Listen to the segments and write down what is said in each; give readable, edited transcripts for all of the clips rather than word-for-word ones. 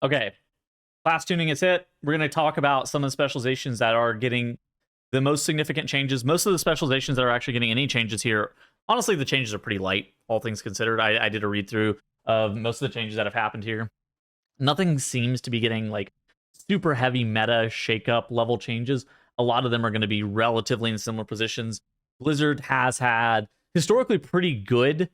Okay, class tuning is hit. We're going to talk about some of the specializations that are getting the most significant changes. Most of the specializations that are actually getting any changes here, honestly, the changes are pretty light, all things considered. I did a read through of most of the changes that have happened here. Nothing seems to be getting like super heavy meta shakeup level changes. A lot of them are going to be relatively in similar positions. Blizzard has had historically pretty good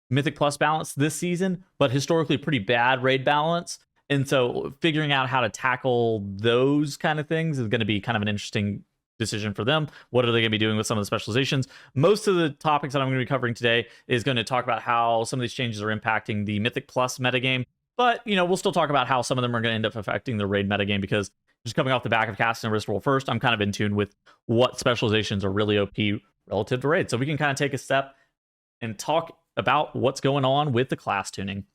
Mythic Plus balance this season, but historically pretty bad raid balance. And so figuring out how to tackle those kind of things is going to be kind of an interesting decision for them. What are they going to be doing with some of the specializations? Most of the topics that I'm going to be covering today is going to talk about how some of these changes are impacting the Mythic Plus metagame. But, we'll still talk about how some of them are going to end up affecting the raid metagame, because just coming off the back of casting a Risk Roll first, I'm kind of in tune with what specializations are really OP relative to raid. So we can kind of take a step and talk about what's going on with the class tuning.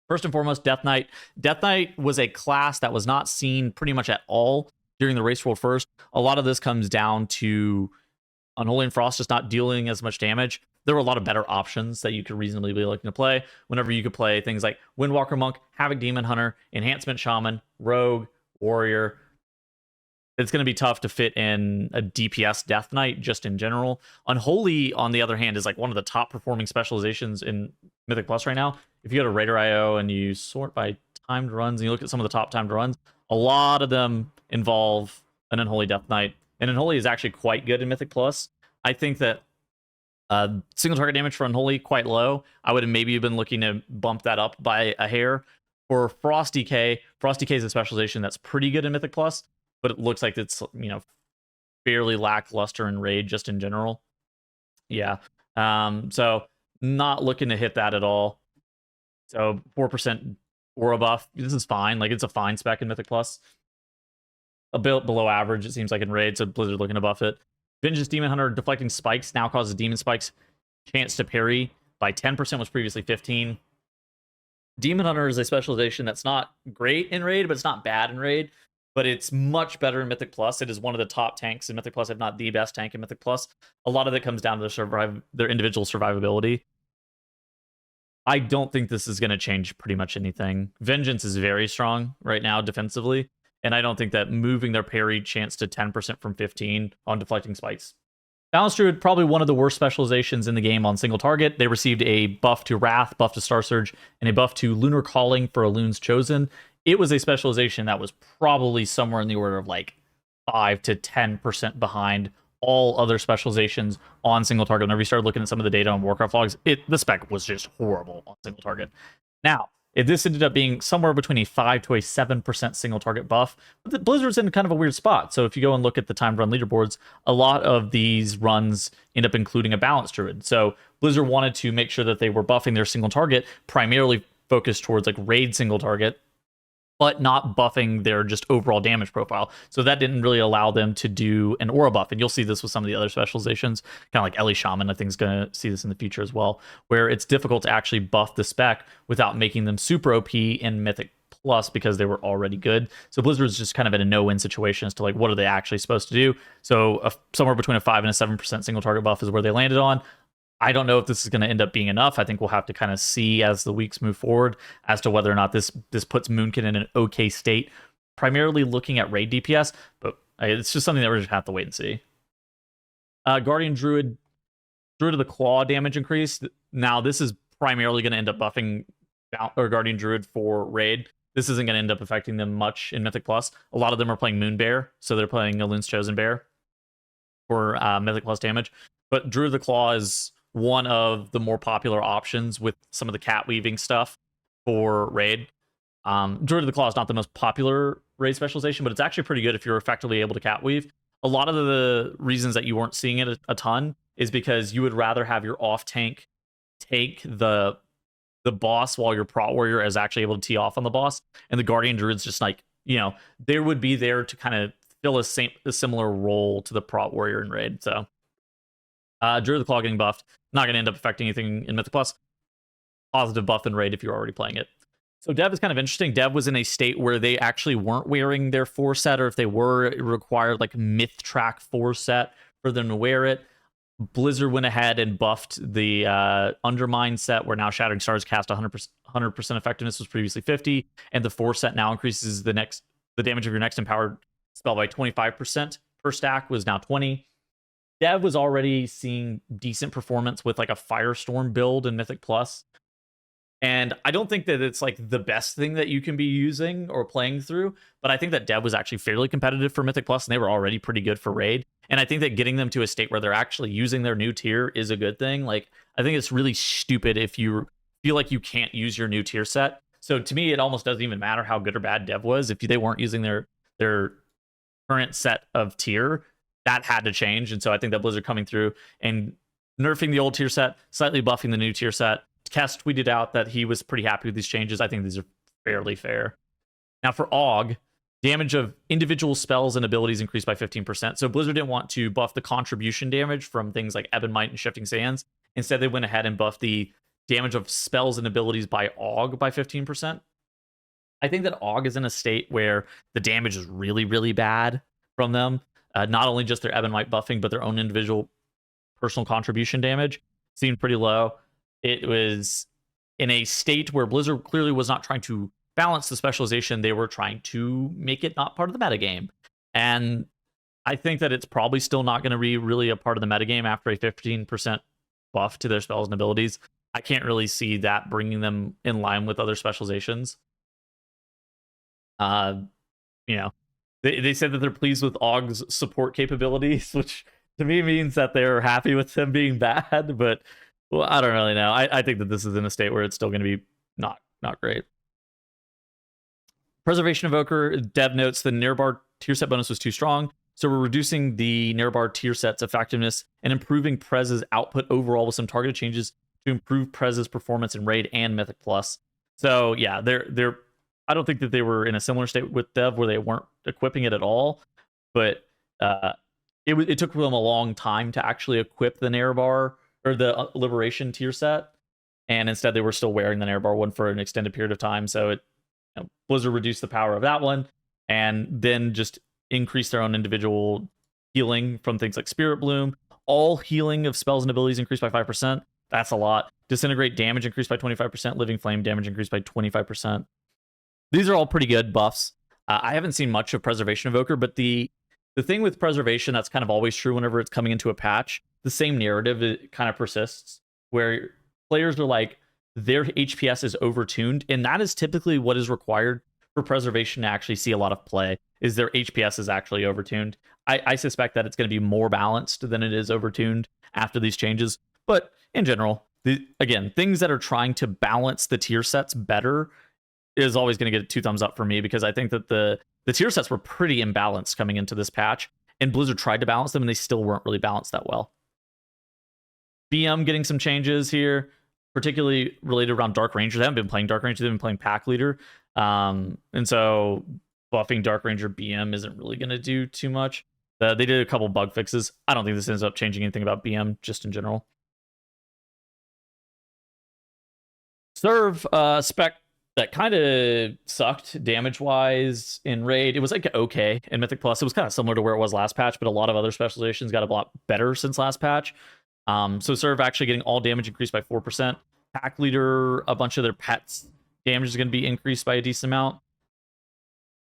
First and foremost, Death Knight. Death Knight was a class that was not seen pretty much at all during the Race World First. A lot of this comes down to Unholy and Frost just not dealing as much damage. There were a lot of better options that you could reasonably be looking to play. Whenever you could play things like Windwalker Monk, Havoc Demon Hunter, Enhancement Shaman, Rogue, Warrior. It's going to be tough to fit in a DPS Death Knight just in general. Unholy, on the other hand, is like one of the top performing specializations in Mythic Plus right now. If you go to Raider.io and you sort by timed runs and you look at some of the top timed runs, a lot of them involve an Unholy Death Knight. And Unholy is actually quite good in Mythic Plus. I think that single target damage for Unholy, quite low. I would have maybe been looking to bump that up by a hair. For Frost DK is a specialization that's pretty good in Mythic Plus, but it looks like it's, fairly lackluster in raid just in general. Yeah. So not looking to hit that at all. So 4% aura buff. This is fine. Like, it's a fine spec in Mythic Plus. A bit below average, it seems like, in raid, so Blizzard looking to buff it. Vengeance Demon Hunter deflecting spikes now causes Demon Spikes chance to parry by 10%, was previously 15. Demon Hunter is a specialization that's not great in raid, but it's not bad in raid. But it's much better in Mythic Plus. It is one of the top tanks in Mythic Plus, if not the best tank in Mythic Plus. A lot of it comes down to their individual survivability. I don't think this is going to change pretty much anything. Vengeance is very strong right now defensively, and I don't think that moving their parry chance to 10% from 15 on deflecting spikes. Balanced Druid, probably one of the worst specializations in the game on single target. They received a buff to Wrath, buff to Star Surge, and a buff to Lunar Calling for a Loon's Chosen. It was a specialization that was probably somewhere in the order of like 5 to 10% behind all other specializations on single target. Whenever you started looking at some of the data on Warcraft logs, the spec was just horrible on single target. Now, if this ended up being somewhere between a 5 to a 7% single target buff, but Blizzard's in kind of a weird spot. So if you go and look at the timed run leaderboards, a lot of these runs end up including a balanced Druid. So Blizzard wanted to make sure that they were buffing their single target, primarily focused towards like raid single target, but not buffing their just overall damage profile. So that didn't really allow them to do an aura buff. And you'll see this with some of the other specializations, kind of like Ellie Shaman, I think is going to see this in the future as well, where it's difficult to actually buff the spec without making them super OP in Mythic Plus because they were already good. So Blizzard's just kind of in a no-win situation as to like, what are they actually supposed to do? So somewhere between a 5 and a 7% single target buff is where they landed on. I don't know if this is going to end up being enough. I think we'll have to kind of see as the weeks move forward as to whether or not this puts Moonkin in an okay state, primarily looking at raid DPS, but it's just something that we're just have to wait and see. Guardian Druid of the Claw damage increase. Now, this is primarily going to end up buffing Guardian Druid for raid. This isn't going to end up affecting them much in Mythic Plus. A lot of them are playing Moon Bear, so they're playing a Loon's Chosen Bear for Mythic Plus damage. But Druid of the Claw is one of the more popular options with some of the cat weaving stuff for raid. Druid of the Claw is not the most popular raid specialization, but it's actually pretty good if you're effectively able to cat weave. A lot of the reasons that you weren't seeing it a ton is because you would rather have your off tank take the boss while your Prot Warrior is actually able to tee off on the boss, and the Guardian Druid's just like, they would be there to kind of fill a similar role to the Prot Warrior in raid. So Druid of the Claw getting buffed, not going to end up affecting anything in Mythic Plus. Positive buff in raid if you're already playing it. So Dev is kind of interesting. Dev was in a state where they actually weren't wearing their 4 set, or if they were, it required like Myth Track 4 set for them to wear it. Blizzard went ahead and buffed the Undermine set, where now Shattering Stars cast 100% effectiveness was previously 50, and the 4 set now increases the damage of your next empowered spell by 25% per stack was now 20. Dev was already seeing decent performance with like a Firestorm build in Mythic Plus. And I don't think that it's like the best thing that you can be using or playing through, but I think that Dev was actually fairly competitive for Mythic Plus, and they were already pretty good for Raid. And I think that getting them to a state where they're actually using their new tier is a good thing. Like, I think it's really stupid if you feel like you can't use your new tier set. So to me, it almost doesn't even matter how good or bad Dev was. If they weren't using their current set of tier, that had to change. And so I think that Blizzard coming through and nerfing the old tier set, slightly buffing the new tier set. Kess tweeted out that he was pretty happy with these changes. I think these are fairly fair. Now for Aug, damage of individual spells and abilities increased by 15%. So Blizzard didn't want to buff the contribution damage from things like Ebon Might and Shifting Sands. Instead, they went ahead and buffed the damage of spells and abilities by Aug by 15%. I think that Aug is in a state where the damage is really, really bad from them. Not only just their Ebon Might buffing, but their own individual personal contribution damage seemed pretty low. It was in a state where Blizzard clearly was not trying to balance the specialization. They were trying to make it not part of the metagame. And I think that it's probably still not going to be really a part of the metagame after a 15% buff to their spells and abilities. I can't really see that bringing them in line with other specializations. They said that they're pleased with Aug's support capabilities, which to me means that they're happy with them being bad, but well, I don't really know. I think that this is in a state where it's still going to be not great. Preservation Evoker, Dev notes the Nearbar tier set bonus was too strong, so we're reducing the Nearbar tier set's effectiveness and improving Prez's output overall with some targeted changes to improve Prez's performance in Raid and Mythic Plus. So yeah, they're I don't think that they were in a similar state with Dev where they weren't equipping it at all, but it took them a long time to actually equip the Nearbar or the Liberation tier set, and instead they were still wearing the Nearbar one for an extended period of time. So Blizzard reduced the power of that one, and then just increased their own individual healing from things like Spirit Bloom. All healing of spells and abilities increased by 5%. That's a lot. Disintegrate damage increased by 25%. Living Flame damage increased by 25%. These are all pretty good buffs. I haven't seen much of Preservation Evoker, but the thing with Preservation that's kind of always true whenever it's coming into a patch, the same narrative it kind of persists, where players are like, their HPS is overtuned, and that is typically what is required for Preservation to actually see a lot of play, is their HPS is actually overtuned. I suspect that it's going to be more balanced than it is overtuned after these changes, but in general, again, things that are trying to balance the tier sets better is always going to get 2 thumbs up for me, because I think that the tier sets were pretty imbalanced coming into this patch, and Blizzard tried to balance them, and they still weren't really balanced that well. BM getting some changes here, particularly related around Dark Ranger. They haven't been playing Dark Ranger, they've been playing Pack Leader. And so buffing Dark Ranger BM isn't really going to do too much. They did a couple bug fixes. I don't think this ends up changing anything about BM, just in general. Serve spec that kind of sucked damage-wise in Raid. It was like okay in Mythic Plus. It was kind of similar to where it was last patch, but a lot of other specializations got a lot better since last patch. So Serve actually getting all damage increased by 4%. Pack Leader, a bunch of their pets damage is going to be increased by a decent amount.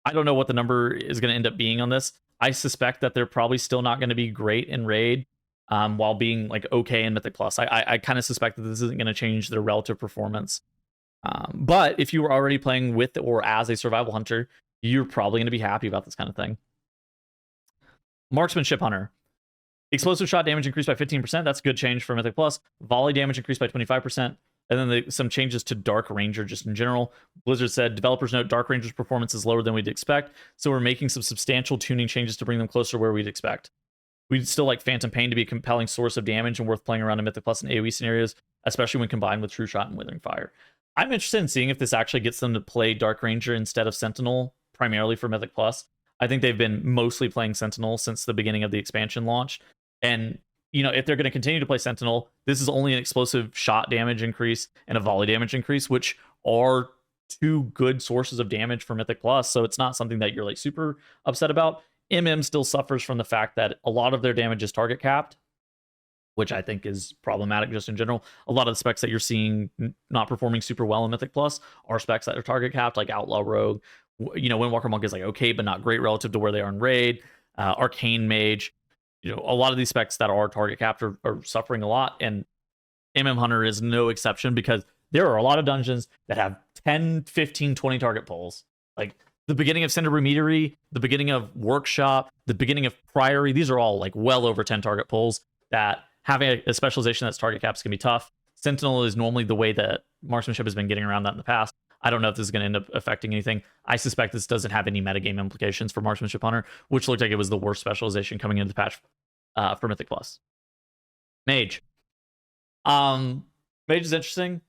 I don't know what the number is going to end up being on this. I suspect that they're probably still not going to be great in Raid, while being like okay in Mythic Plus. I kind of suspect that this isn't going to change their relative performance. But if you were already playing with or as a survival hunter, you're probably going to be happy about this kind of thing. Marksmanship Hunter. Explosive shot damage increased by 15%. That's a good change for Mythic Plus. Volley damage increased by 25%. And then some changes to Dark Ranger just in general. Blizzard said, developers note Dark Ranger's performance is lower than we'd expect, so we're making some substantial tuning changes to bring them closer to where we'd expect. We'd still like Phantom Pain to be a compelling source of damage and worth playing around in Mythic Plus and AoE scenarios, especially when combined with True Shot and Withering Fire. I'm interested in seeing if this actually gets them to play Dark Ranger instead of Sentinel, primarily for Mythic Plus. I think they've been mostly playing Sentinel since the beginning of the expansion launch. And, if they're going to continue to play Sentinel, this is only an explosive shot damage increase and a volley damage increase, which are 2 good sources of damage for Mythic Plus. So it's not something that you're like super upset about. MM still suffers from the fact that a lot of their damage is target capped. which I think is problematic just in general. A lot of the specs that you're seeing not performing super well in Mythic Plus are specs that are target capped, like Outlaw Rogue. Windwalker Monk is like okay, but not great relative to where they are in Raid. Arcane Mage. A lot of these specs that are target capped are suffering a lot, and Hunter is no exception, because there are a lot of dungeons that have 10, 15, 20 target pulls. Like the beginning of Cinder Meadery, the beginning of Workshop, the beginning of Priory. These are all like well over 10 target pulls that having a specialization that's target caps can be tough. Sentinel is normally the way that marksmanship has been getting around that in the past. I don't know if this is going to end up affecting anything. I suspect this doesn't have any metagame implications for Marksmanship Hunter, which looked like it was the worst specialization coming into the patch for Mythic Plus. Mage. Mage is interesting.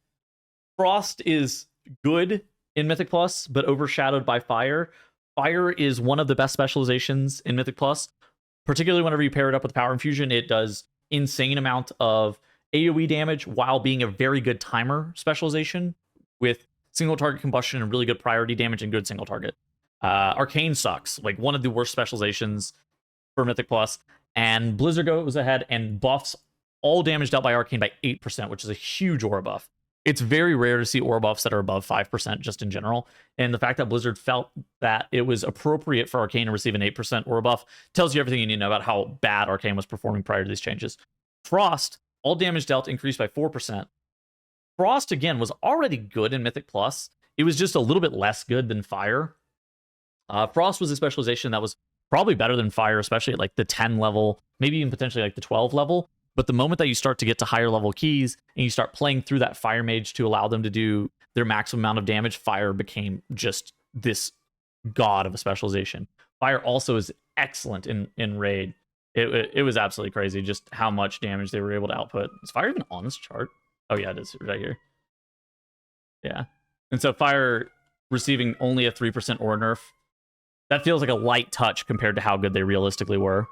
Frost is good in Mythic Plus, but overshadowed by Fire. Fire is one of the best specializations in Mythic Plus, particularly whenever you pair it up with Power Infusion. It does insane amount of AoE damage while being a very good timer specialization with single target combustion and really good priority damage and good single target. Arcane sucks, like one of the worst specializations for Mythic Plus, and Blizzard goes ahead and buffs all damage dealt by Arcane by 8%, which is a huge aura buff. It's very rare to see aura buffs that are above 5% just in general, and the fact that Blizzard felt that it was appropriate for Arcane to receive an 8% aura buff tells you everything you need to know about how bad Arcane was performing prior to these changes. Frost, all damage dealt increased by 4%. Frost, again, was already good in Mythic Plus. It was just a little bit less good than Fire. Frost was a specialization that was probably better than Fire, especially at like the 10 level, maybe even potentially like the 12 level. But the moment that you start to get to higher level keys and you start playing through that Fire Mage to allow them to do their maximum amount of damage, Fire became just this god of a specialization. Fire also is excellent in Raid. It was absolutely crazy just how much damage they were able to output. Is Fire even on this chart? Oh yeah, it is right here. Yeah. And so Fire receiving only a 3% aura nerf, that feels like a light touch compared to how good they realistically were.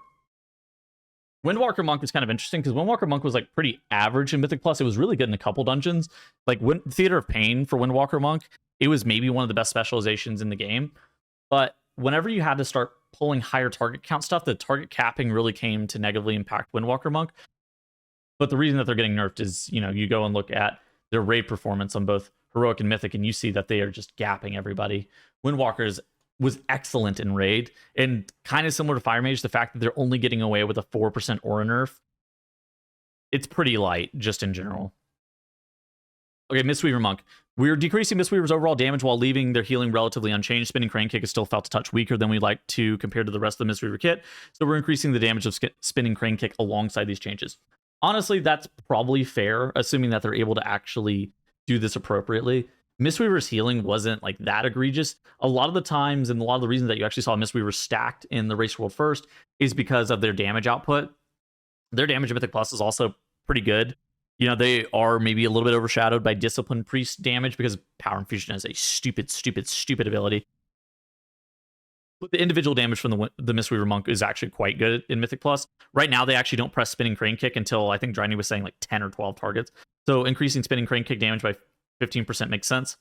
Windwalker Monk is kind of interesting because Windwalker Monk was like pretty average in Mythic Plus. It was really good in a couple dungeons. Like Theater of Pain for Windwalker Monk, it was maybe one of the best specializations in the game. But whenever you had to start pulling higher target count stuff, the target capping really came to negatively impact Windwalker Monk. But the reason that they're getting nerfed is, you go and look at their raid performance on both Heroic and Mythic, and you see that they are just gapping everybody. Windwalkers was excellent in Raid, and kind of similar to Fire Mage, the fact that they're only getting away with a 4% aura nerf, it's pretty light, just in general. Okay, Mistweaver Monk. We're decreasing Mistweaver's overall damage while leaving their healing relatively unchanged. Spinning Crane Kick is still felt a touch weaker than we'd like to compared to the rest of the Mistweaver kit, so we're increasing the damage of Spinning Crane Kick alongside these changes. Honestly, that's probably fair, assuming that they're able to actually do this appropriately. Mistweaver's healing wasn't like that egregious. A lot of the times, and a lot of the reasons that you actually saw Mistweaver stacked in the Race World First is because of their damage output. Their damage in Mythic Plus is also pretty good. They are maybe a little bit overshadowed by Discipline Priest damage because Power Infusion is a stupid, stupid, stupid ability. But the individual damage from the Mistweaver Monk is actually quite good in Mythic Plus. Right now, they actually don't press Spinning Crane Kick until, I think Dryny was saying, like 10 or 12 targets. So increasing Spinning Crane Kick damage by 15% makes sense.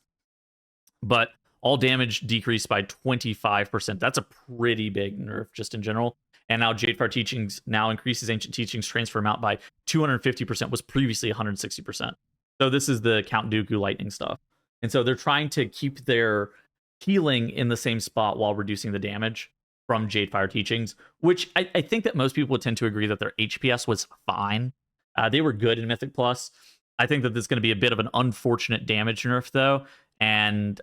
But all damage decreased by 25%. That's a pretty big nerf just in general. And now Jadefire Teachings now increases Ancient Teachings transfer amount by 250%, was previously 160%. So this is the Count Dooku lightning stuff. And so they're trying to keep their healing in the same spot while reducing the damage from Jadefire Teachings, which I think that most people would tend to agree that their HPS was fine. They were good in Mythic Plus. I think that this is going to be a bit of an unfortunate damage nerf, though. And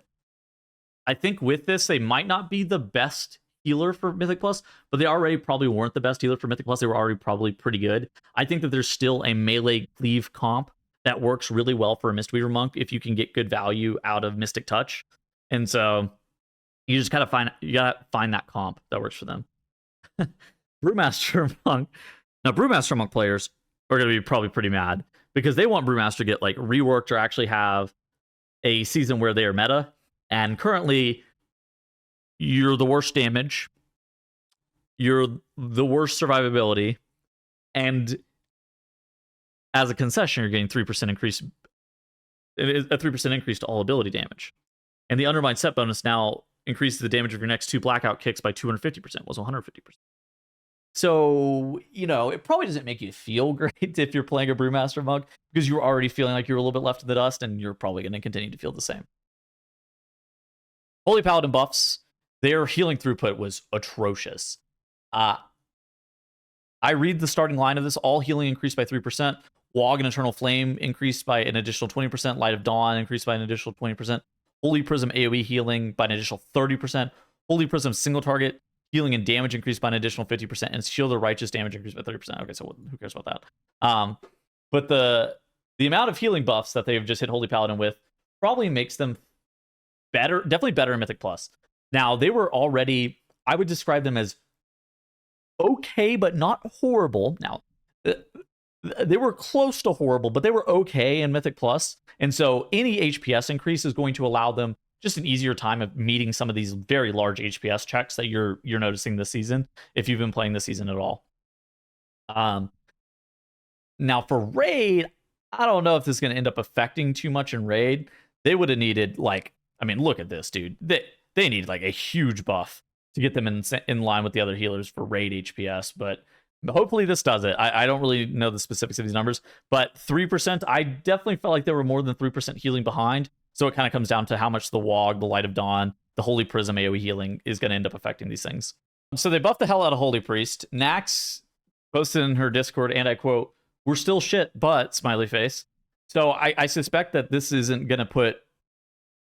I think with this, they might not be the best healer for Mythic Plus, but they already probably weren't the best healer for Mythic Plus. They were already probably pretty good. I think that there's still a melee cleave comp that works really well for a Mistweaver Monk if you can get good value out of Mystic Touch. And so you just gotta find that comp that works for them. Brewmaster Monk. Now, Brewmaster Monk players are gonna be probably pretty mad because they want Brewmaster to get like reworked or actually have a season where they are meta. And currently, you're the worst damage, you're the worst survivability, and as a concession, you're getting 3% increase, a 3% increase to all ability damage. And the Undermine set bonus now increases the damage of your next 2 blackout kicks by 250%, was 150%. So, you know, it probably doesn't make you feel great if you're playing a Brewmaster Monk, because you're already feeling like you're a little bit left in the dust, and you're probably going to continue to feel the same. Holy Paladin buffs, their healing throughput was atrocious. I read the starting line of this. All healing increased by 3%. Wog and Eternal Flame increased by an additional 20%. Light of Dawn increased by an additional 20%. Holy Prism AoE healing by an additional 30%. Holy Prism single target healing and damage increased by an additional 50%. And Shield of Righteous damage increased by 30%. Okay, so who cares about that? But the amount of healing buffs that they've just hit Holy Paladin with probably makes them better, definitely better in Mythic Plus. Now, they were already, I would describe them as okay, but not horrible. Now, they were close to horrible, but they were okay in Mythic Plus. And so any HPS increase is going to allow them just an easier time of meeting some of these very large HPS checks that you're noticing this season, if you've been playing this season at all. Now for Raid, I don't know if this is going to end up affecting too much in Raid. They would have needed, like, I mean, look at this, dude. They need like a huge buff to get them in line with the other healers for Raid HPS, but hopefully this does it. I don't really know the specifics of these numbers, but 3%, I definitely felt like they were more than 3% healing behind. So it kind of comes down to how much the Wog, the Light of Dawn, the Holy Prism AoE healing is going to end up affecting these things. So they buffed the hell out of Holy Priest. Nax posted in her Discord, and I quote, "We're still shit, but," smiley face. So I suspect that this isn't going to put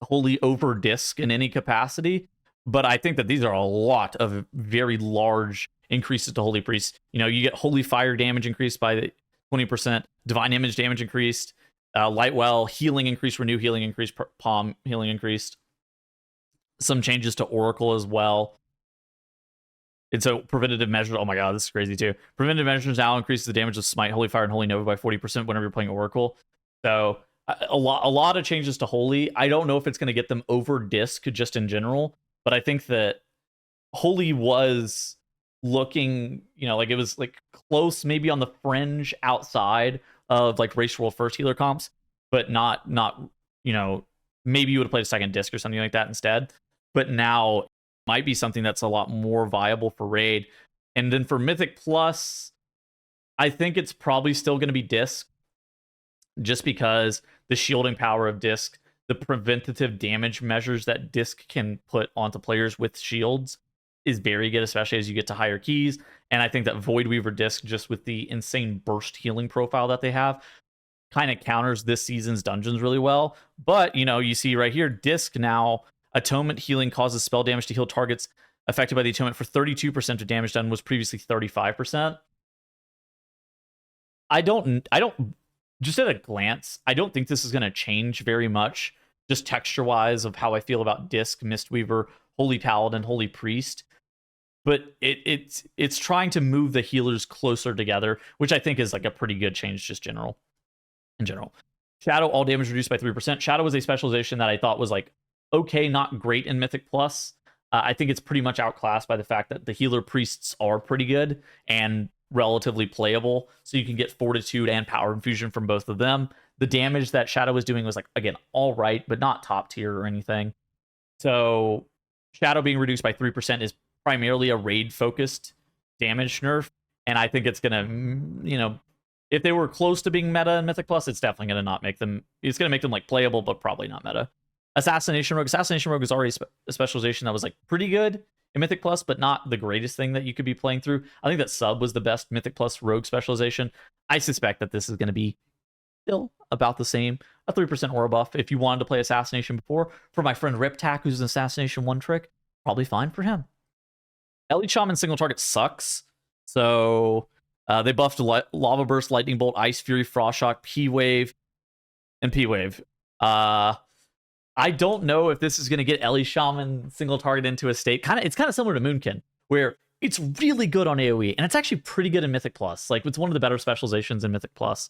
Holy over disc in any capacity, but I think that these are a lot of very large increases to Holy Priest. You know, you get Holy Fire damage increased by 20%, Divine Image damage increased, Lightwell healing increased, Renew healing increased, Palm healing increased. Some changes to Oracle as well. And so preventative measures, oh my god, this is crazy too. Preventative measures now increases the damage of Smite, Holy Fire, and Holy Nova by 40% whenever you're playing Oracle. So a lot of changes to Holy. I don't know if it's going to get them over disc just in general, but I think that Holy was looking, you know, like it was like close, maybe on the fringe outside of like Race World First healer comps, but not you know, maybe you would have played a second disc or something like that instead. But now it might be something that's a lot more viable for Raid. And then for Mythic Plus, I think it's probably still going to be disc, just because the shielding power of disc, the preventative damage measures that disc can put onto players with shields is very good, especially as you get to higher keys. And I think that Voidweaver disc, just with the insane burst healing profile that they have, kind of counters this season's dungeons really well. But, you know, you see right here, disc now, Atonement healing causes spell damage to heal targets affected by the atonement for 32% of damage done, was previously 35%. I don't just at a glance, I don't think this is going to change very much, just texture-wise, of how I feel about Disc, Mistweaver, Holy Paladin, Holy Priest. But it's trying to move the healers closer together, which I think is like a pretty good change just in general. Shadow, all damage reduced by 3%. Shadow was a specialization that I thought was like okay, not great in Mythic Plus. I think it's pretty much outclassed by the fact that the healer priests are pretty good and relatively playable, so you can get Fortitude and Power Infusion from both of them. The damage that Shadow was doing was, like, again, all right, but not top tier or anything. So Shadow being reduced by 3% is primarily a raid-focused damage nerf, and I think it's going to, you know, if they were close to being meta in Mythic Plus, it's definitely going to not make them, it's going to make them, like, playable, but probably not meta. Assassination Rogue. Assassination Rogue is already a specialization that was, like, pretty good in Mythic Plus, but not the greatest thing that you could be playing through. I think that Sub was the best Mythic Plus Rogue specialization. I suspect that this is going to be still about the same. A 3% aura buff. If you wanted to play Assassination before, for my friend Riptak, who's an Assassination 1 trick, probably fine for him. Elite Shaman single target sucks. So they buffed Lava Burst, Lightning Bolt, Ice Fury, Frost Shock, P-Wave, and P-Wave. I don't know if this is going to get Ellie Shaman single target into a state. It's kind of similar to Moonkin, where it's really good on AoE, and it's actually pretty good in Mythic Plus. Like, it's one of the better specializations in Mythic Plus.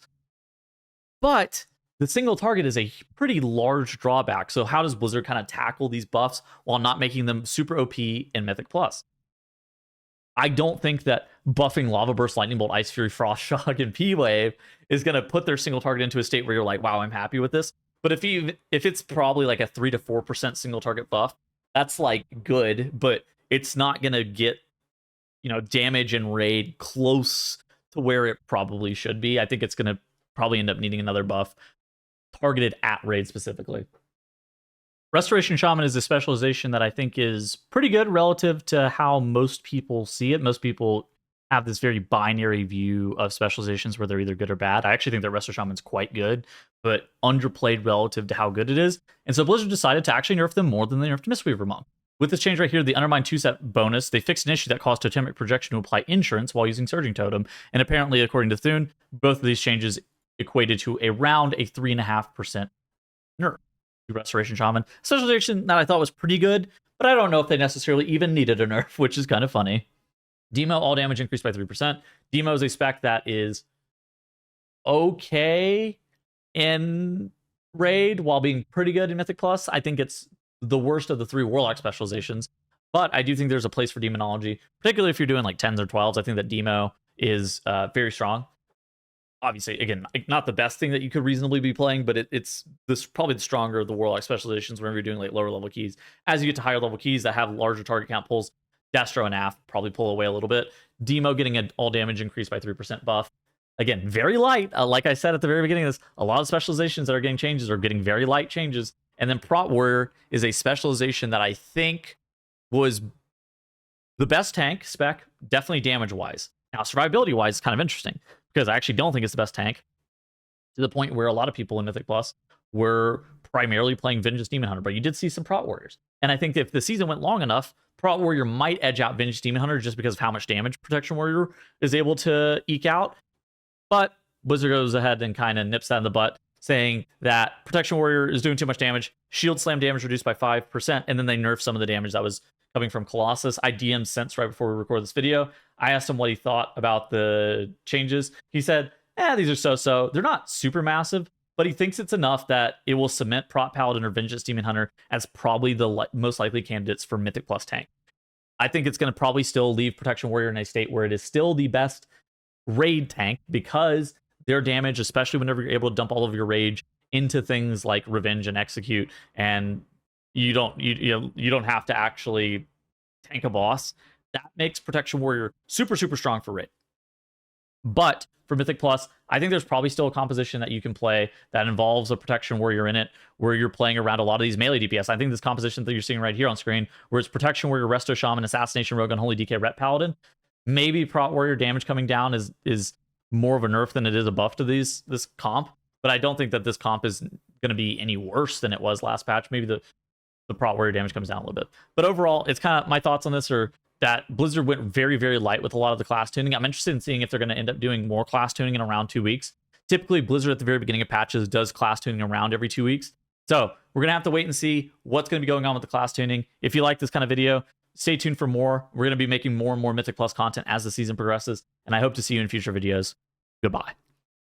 But the single target is a pretty large drawback. So how does Blizzard kind of tackle these buffs while not making them super OP in Mythic Plus? I don't think that buffing Lava Burst, Lightning Bolt, Ice Fury, Frost Shock, and P-Wave is going to put their single target into a state where you're like, wow, I'm happy with this. But if it's probably like a 3 to 4% single target buff, that's like good, but it's not gonna get damage and raid close to where it probably should be. I think it's going to probably end up needing another buff targeted at raid specifically. Restoration Shaman is a specialization that I think is pretty good relative to how most people see it. Most people have this very binary view of specializations where they're either good or bad. I actually think that Resto Shaman's quite good, but underplayed relative to how good it is. And so Blizzard decided to actually nerf them more than they nerfed Mistweaver Monk. With this change right here, the Undermine 2-set bonus, they fixed an issue that caused Totemic Projection to apply insurance while using Surging Totem. And apparently, according to Thune, both of these changes equated to around a 3.5% nerf to Restoration Shaman. Specialization that I thought was pretty good, but I don't know if they necessarily even needed a nerf, which is kind of funny. Demo, all damage increased by 3%. Demo is a spec that is okay in Raid while being pretty good in Mythic Plus. I think it's the worst of the 3 Warlock specializations, but I do think there's a place for Demonology, particularly if you're doing like 10s or 12s. I think that Demo is very strong. Obviously, again, not the best thing that you could reasonably be playing, but it's probably the stronger of the Warlock specializations whenever you're doing like lower level keys. As you get to higher level keys that have larger target count pulls, Destro and Af probably pull away a little bit. Demo getting an all damage increase by 3% buff. Again, very light. Like I said at the very beginning of this, a lot of specializations that are getting changes are getting very light changes. And then Prot Warrior is a specialization that I think was the best tank spec, definitely damage-wise. Now, survivability-wise is kind of interesting, because I actually don't think it's the best tank, to the point where a lot of people in Mythic Plus were primarily playing Vengeance Demon Hunter, but you did see some Prot Warriors. And I think that if the season went long enough, Prot Warrior might edge out Vengeance Demon Hunter just because of how much damage Protection Warrior is able to eke out. But Blizzard goes ahead and kind of nips that in the butt, saying that Protection Warrior is doing too much damage, Shield Slam damage reduced by 5%, and then they nerf some of the damage that was coming from Colossus. I DM'd Sense right before we record this video. I asked him what he thought about the changes. He said, these are so-so. They're not super massive, but he thinks it's enough that it will cement Prot Paladin or Vengeance Demon Hunter as probably the most likely candidates for Mythic Plus tank. I think it's going to probably still leave Protection Warrior in a state where it is still the best raid tank, because their damage, especially whenever you're able to dump all of your rage into things like Revenge and Execute, and you don't have to actually tank a boss, that makes Protection Warrior super strong for raid. But for Mythic Plus, I think there's probably still a composition that you can play that involves a Protection Warrior in it, where you're playing around a lot of these melee DPS. I think this composition that you're seeing right here on screen, where it's Protection Warrior, Resto Shaman, Assassination Rogue, Unholy DK, Ret Paladin. Maybe Prot Warrior damage coming down is more of a nerf than it is a buff to this comp, but I don't think that this comp is going to be any worse than it was last patch. Maybe the Prot Warrior damage comes down a little bit. But overall, it's kind of, my thoughts on this are that Blizzard went very light with a lot of the class tuning. I'm interested in seeing if they're going to end up doing more class tuning in around 2 weeks. Typically, Blizzard at the very beginning of patches does class tuning around every 2 weeks. So we're going to have to wait and see what's going to be going on with the class tuning. If you like this kind of video, stay tuned for more. We're going to be making more and more Mythic Plus content as the season progresses, and I hope to see you in future videos. Goodbye.